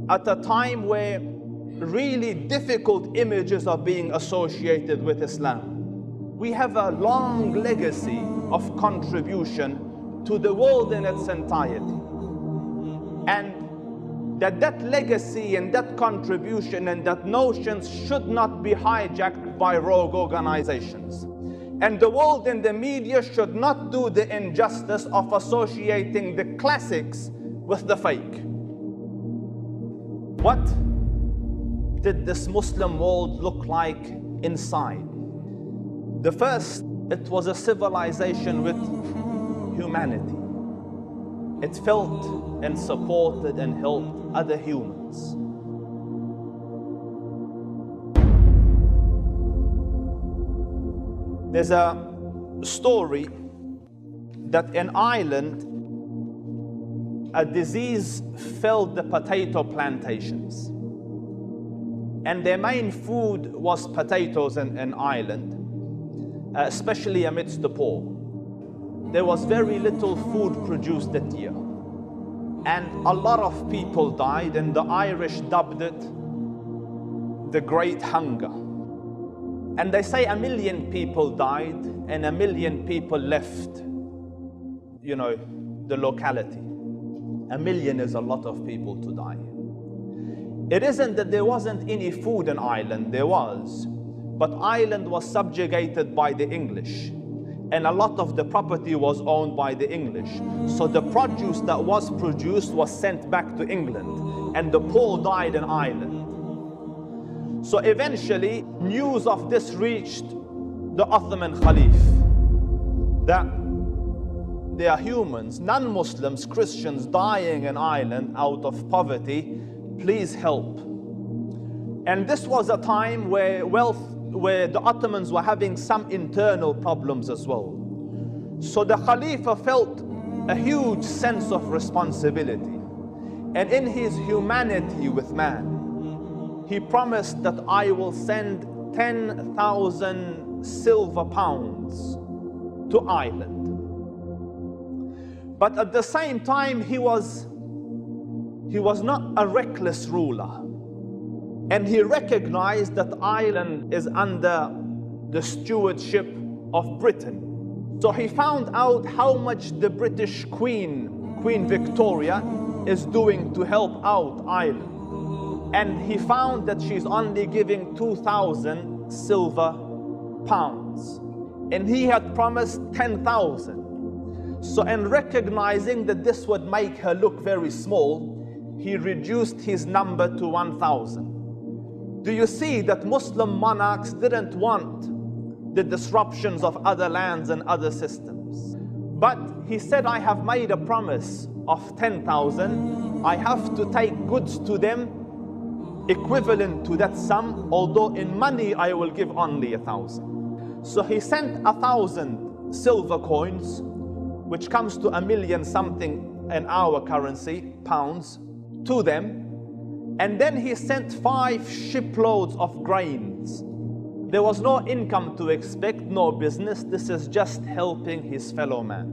at a time where really difficult images are being associated with Islam. We have a long legacy of contribution to the world in its entirety. And that legacy and that contribution and that notions should not be hijacked by rogue organizations. And the world and the media should not do the injustice of associating the classics with the fake. What did this Muslim world look like inside? The first, it was a civilization with humanity. It felt and supported and helped other humans. There's a story that in Ireland, a disease filled the potato plantations. And their main food was potatoes in Ireland, especially amidst the poor. There was very little food produced that year. And a lot of people died, and the Irish dubbed it the Great Hunger. And they say 1 million people died and 1 million people left, the locality. 1 million is a lot of people to die. It isn't that there wasn't any food in Ireland, there was. But Ireland was subjugated by the English. And a lot of the property was owned by the English. So the produce that was produced was sent back to England. And the poor died in Ireland. So eventually, news of this reached the Ottoman Caliph, that there are humans, non-Muslims, Christians dying in Ireland out of poverty. Please help. And this was a time where the Ottomans were having some internal problems as well. So the Khalifa felt a huge sense of responsibility. And in his humanity with man, he promised that I will send 10,000 silver pounds to Ireland. But at the same time, he was not a reckless ruler. And he recognized that Ireland is under the stewardship of Britain. So he found out how much the British Queen Victoria, is doing to help out Ireland. And he found that she's only giving 2,000 silver pounds. And he had promised 10,000. So in recognizing that this would make her look very small, he reduced his number to 1,000. Do you see that Muslim monarchs didn't want the disruptions of other lands and other systems? But he said, I have made a promise of 10,000. I have to take goods to them equivalent to that sum, although in money I will give only 1,000. So he sent 1,000 silver coins, which comes to 1 million something in our currency, pounds, to them. And then he sent 5 shiploads of grains. There was no income to expect, no business. This is just helping his fellow man.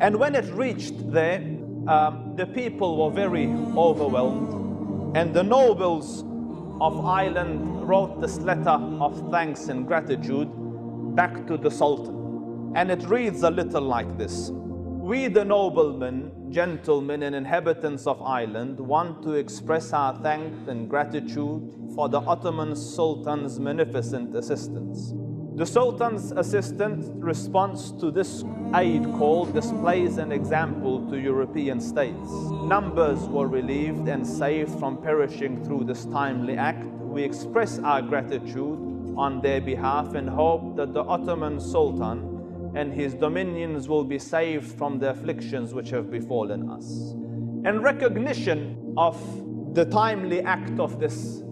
And when it reached there, the people were very overwhelmed. And the nobles of Ireland wrote this letter of thanks and gratitude back to the Sultan. And it reads a little like this. We, the noblemen, gentlemen, and inhabitants of Ireland, want to express our thanks and gratitude for the Ottoman Sultan's magnificent assistance. The Sultan's assistant response to this aid call displays an example to European states. Numbers were relieved and saved from perishing through this timely act. We express our gratitude on their behalf and hope that the Ottoman Sultan and his dominions will be saved from the afflictions which have befallen us. In recognition of the timely act of this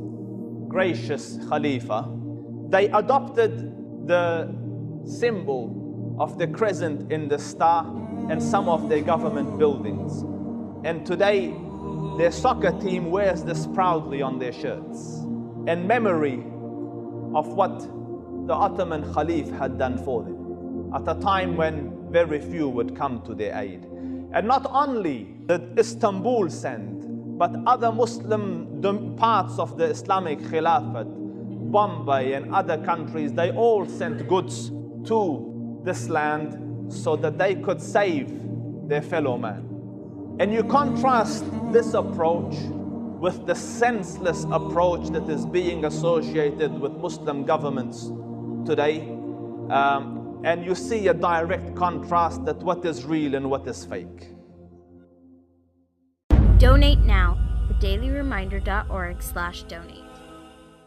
gracious Khalifa, they adopted the symbol of the crescent in the star in some of their government buildings. And today, their soccer team wears this proudly on their shirts in memory of what the Ottoman Caliph had done for them at a time when very few would come to their aid. And not only did Istanbul send But other Muslim parts of the Islamic Khilafat, Bombay and other countries, they all sent goods to this land so that they could save their fellow man. And you contrast this approach with the senseless approach that is being associated with Muslim governments today, and you see a direct contrast that what is real and what is fake. Donate now. TheDailyReminder.org/donate.